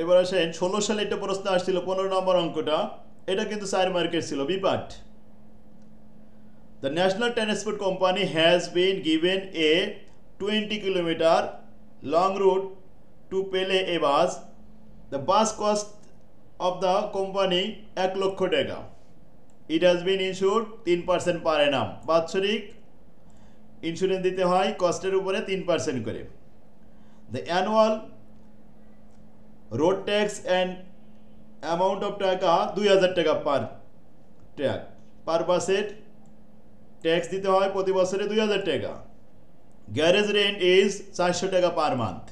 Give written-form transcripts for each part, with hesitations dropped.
এবার আসেন 16 সালে একটা প্রশ্ন আসছিল 15 নম্বর অঙ্কটা। এটা কিন্তু 4 মার্কের ছিল, B part. The National Transport Company has been given a 20 kilometer long route to Pele a bus. The bus cost of the company 1 lakh টাকা. It has been insured 3% per annum. বাৎসরিক ইন্স্যুরেন্স দিতে হয় কস্টের উপরে 3% করে। The annual road tax and amount of টাকা 2000 টাকা পার বাসের tax দিতে হয় প্রতি বছরে 2000 টাকা। গ্যারেজ রেন্ট ইজ 400 টাকা per month.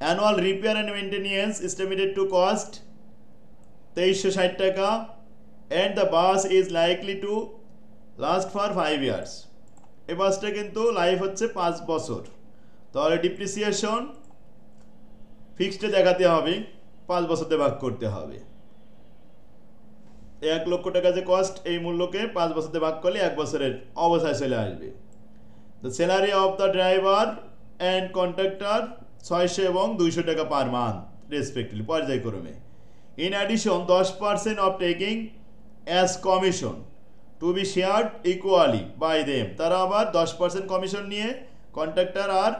Annual repair and maintenance estimated to cost 2360 টাকা। And the bus is likely to last for 5 years. এই বাসটা কিন্তু লাইফ হচ্ছে 5 বছর। তাহলে ডিপ্রিসিয়েশন ফিক্সডে দেখাতে হবে, 5 বছরতে ভাগ করতে হবে। 1 লক্ষ টাকা যে কস্ট, এই মূল্যকে 5 বছরতে ভাগ করলে 1 বছরের অবস্থায় চলে আসবে। The salary of the driver and contractor 600 এবং 200 টাকা পার মান্থ রেসপেক্টিভলি পর্যায়ক্রমে। In addition 10% of taking as commission to be shared equally by them. তারা আবার 10% কমিশন নিয়ে কন্ট্রাক্টর আর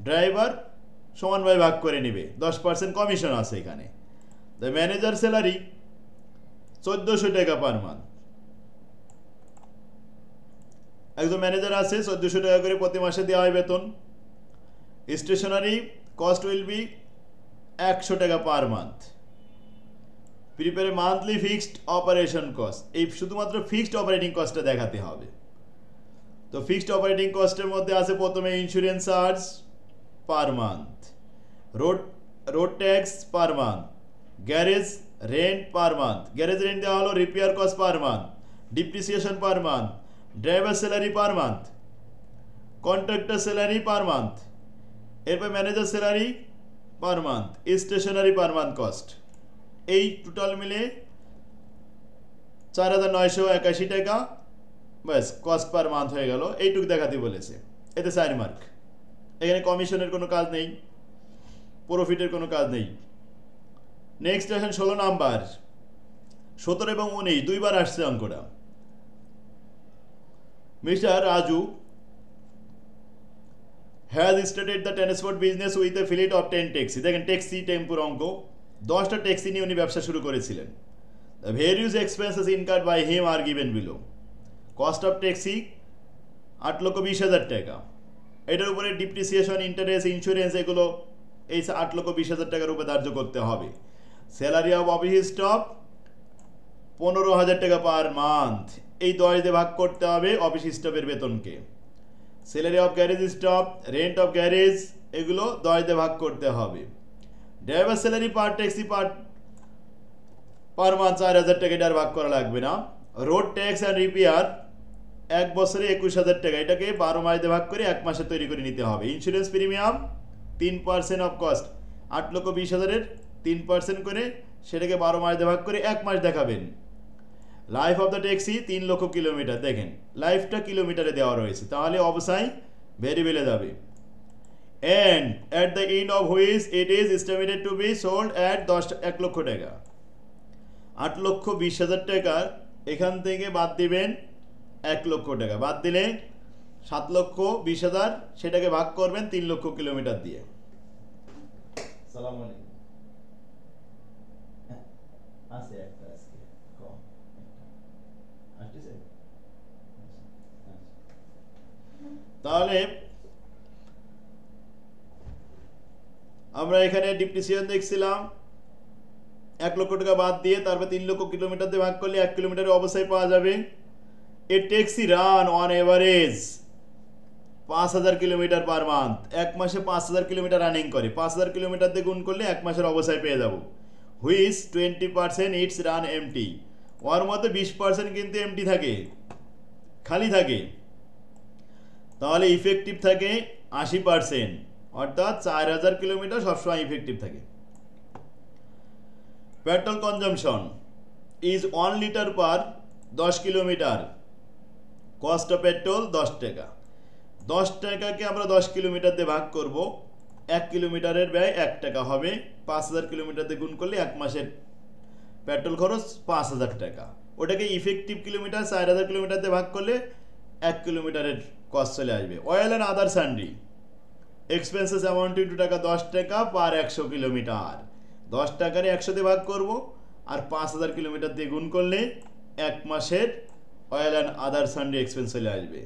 ড্রাইভার সমানভাবে ভাগ করে নেবে। 10% কমিশন আছে এখানে। দ্য ম্যানেজার স্যালারি 1400 টাকা পার মান্থ। একজন ম্যানেজার আছে, 1400 টাকা করে প্রতি মাসে দেওয়া হয় বেতন। স্টেশনারি কস্ট উইল বি 100 টাকা per month. Prepare monthly fixed operation cost, এই শুধুমাত্র ফিক্সড অপারেটিং কস্টটা দেখাতে হবে। তো ফিক্সড অপারেটিং কস্টের মধ্যে আছে প্রথমে insurance charge per month, road tax per month, garage rent per month, garage rent দেওয়া হলো, repair cost per month, depreciation per month, driver salary per month, contractor salary per month, এরপর manager salary per month, stationery per month cost. এই total মিলে 4981 টাকা ব্যাস cost per month হয়ে গেল। এইটুকু দেখাতে বলেছে, এতে 4 মার্ক। এখানে কমিশনের কোনো কাজ নেই, প্রফিটের কোনো কাজ নেই। নেক্সট আসেন 16 নাম্বার। 17 এবং 19 দুইবার আসছে অঙ্কটা। Mister Raju has started the transport business with a fleet of 10 taxi. দেখেন ট্যাক্সি টেম্পুর অঙ্ক। 10টা ট্যাক্সি নিয়ে উনি ব্যবসা শুরু করেছিলেন। The various expenses incurred by him are given below. Cost of taxi 8,20,000 টাকা। এটার উপরে ডিপ্রিসিয়েশন, ইন্টারেস্ট, ইন্স্যুরেন্স এগুলো এই 8,20,000 টাকার উপরে ধার্য করতে হবে। স্যালারি অফ অফিস স্টাফ 15,000 টাকা পার মান্থ। এই 10 দিয়ে ভাগ করতে হবে অফিস স্টাফের বেতনকে। Salary of garage staff, rent of garage এগুলো 10 দিয়ে ভাগ করতে হবে। Driver salary per taxi per month 4,000 টাকা, এটা আর ভাগ করা লাগবে না। রোড ট্যাক্স অ্যান্ড রিপেয়ার 1 বছরে 21,000 টাকা, এটাকে 12 মাস দিয়ে ভাগ করে 1 মাসে তৈরি করে নিতে হবে। ইন্স্যুরেন্স প্রিমিয়াম 3% অফ কস্ট, 8,20,000-এর 3% করে সেটাকে 12 মাস দিয়ে ভাগ করে 1 মাস দেখাবেন। লাইফ অফ দ্য ট্যাক্সি 3 লক্ষ কিলোমিটার। দেখেন লাইফটা কিলোমিটারে দেওয়া রয়েছে, তাহলে অবশ্যই ভেরিয়েবলে যাবে। And at the end of which it is estimated to be sold at 1 lakh টাকা। 8,20,000 টাকা এখান থেকে বাদ দিবেন 1 লক্ষ টাকা, বাদ দিলে 7,20,000, সেটাকে ভাগ করবেন 3 লক্ষ কিলোমিটার দিয়ে। সালাম আলাইকুম। আছে একটা আজকে কম আসছে। তাহলে আমরা এখানে ডিপ্রিসিয়েশন দেখছিলাম 1 লক্ষ টাকা বাদ দিয়ে, তারপর 3 লক্ষ কিলোমিটার দিয়ে ভাগ করলে 1 কিলোমিটারের অবস্থায় পাওয়া যাবে। A taxi run on average 5,000 kilometre per month. 1 মাসে 5,000 কিলোমিটার রানিং করে, 5,000 কিলোমিটার দিয়ে গুণ করলে 1 মাসের অবস্থায় পেয়ে যাব। Which 20% it's run empty. ওর মধ্যে 20% কিন্তু এমটি থাকে, খালি থাকে। তাহলে ইফেক্টিভ থাকে 80%, অর্থাৎ 4,000 কিলোমিটার সবসময় ইফেক্টিভ থাকে। Petrol consumption is 1 litre per 10 kilometre. Cost of petrol 10 টাকা। 10 টাকাকে আমরা 10 কিলোমিটার দিয়ে ভাগ করব 1 কিলোমিটারের ব্যয় 1 টাকা হবে, 5000 কিলোমিটার দিয়ে গুণ করলে 1 মাসের পেট্রোল খরচ 5000 টাকা। ওটাকে ইফেক্টিভ কিলোমিটার 4000 কিলোমিটার দিয়ে ভাগ করলে 1 কিলোমিটারের কস্ট চলে আসবে। Oil and other sundry expenses amount two টাকা 10 টাকা পার 100 কিলোমিটার। 10 টাকারে 100 দিয়ে ভাগ করব, আর 5000 কিলোমিটার দিয়ে গুণ করলে 1 মাসের oil and other sundry expense চলে আসবে।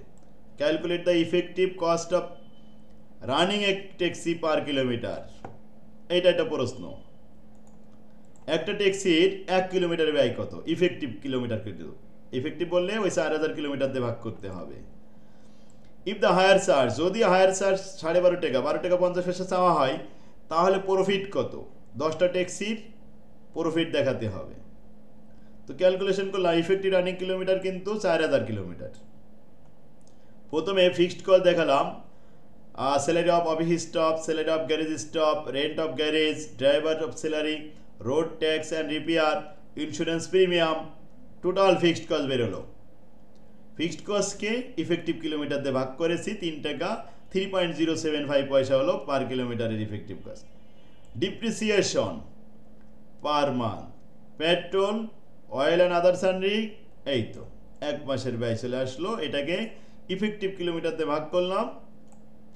Calculate the effective cost of running a taxi per kilometre. এটা একটা প্রশ্ন। একটা ট্যাক্সির 1 কিলোমিটার ব্যয় কত? ইফেক্টিভ কিলোমিটার কিন্তু ইফেক্টিভ বললে ওই 4000 কিলোমিটার দিয়ে ভাগ করতে হবে। ইফ দ্য হায়ার চার্জ, যদি হায়ার চার্জ 12.5 টাকা 12 টাকা 50 পয়সা চাওয়া হয়, তাহলে প্রফিট কত? 10টা ট্যাক্সির প্রফিট দেখাতে হবে। তো ক্যালকুলেশন করলাম ইফেক্টিভ রানিং কিলোমিটার কিন্তু 4000 কিলোমিটার। প্রথমে ফিক্সড কস্ট দেখালাম, salary of office staff, salary of garage staff, rent of garage, driver of salary, road tax and repair, insurance premium, total fixed cost বেরোলো। Fixed কস্টকে effective kilometre দিয়ে ভাগ করেছি, 3 টাকা 3.075 পয়সা হলো পার কিলোমিটারের effective cost. Depreciation per month, petrol, oil and other sundry, এই তো 1 মাসের ব্যয় চলে আসলো। এটাকে ইফেক্টিভ কিলোমিটার দিয়ে ভাগ করলাম,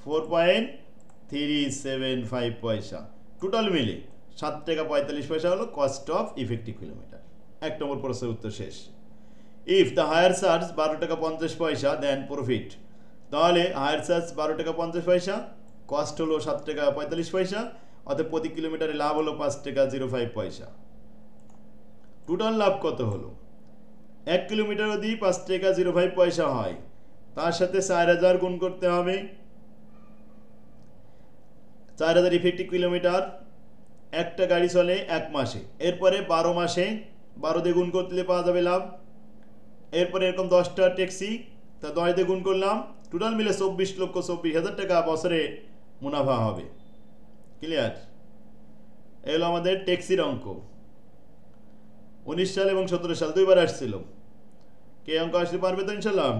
4.375 পয়সা। টোটাল মিলে 7 টাকা 45 পয়সা হলো কস্ট অফ ইফেক্টিভ কিলোমিটার। 1 নম্বর প্রশ্নের উত্তর শেষ। ইফ দ্য হায়ার চার্জ 12 টাকা 50 পয়সা দেন প্রফিট, তাহলে হায়ার চার্জ 12 টাকা 50 পয়সা, কস্ট হলো 7 টাকা 45 পয়সা, অর্থাৎ প্রতি কিলোমিটারে লাভ হলো 5 টাকা 05 পয়সা। টোটাল লাভ কত হলো? 1 কিলোমিটার যদি 5 টাকা 05 পয়সা হয়, তার সাথে 4000 গুণ করতে হবে। 4000 ইফেক্টিভ কিলোমিটার, একটা গাড়ি চলে 1 মাসে, এরপরে 12 মাসে 12 দিয়ে গুণ করলে পাওয়া যাবে লাভ। এরপরে এরকম 10টা ট্যাক্সি, তা 10 দিয়ে গুণ করলাম, টোটাল মিলে 24,24,000 টাকা বছরে মুনাফা হবে। ক্লিয়ার? এগুলো আমাদের ট্যাক্সির অঙ্ক। 19 সাল এবং 17 সাল দুইবার আসছিল। কে অঙ্ক আসতে পারবে তো ইনশাল্লাহ?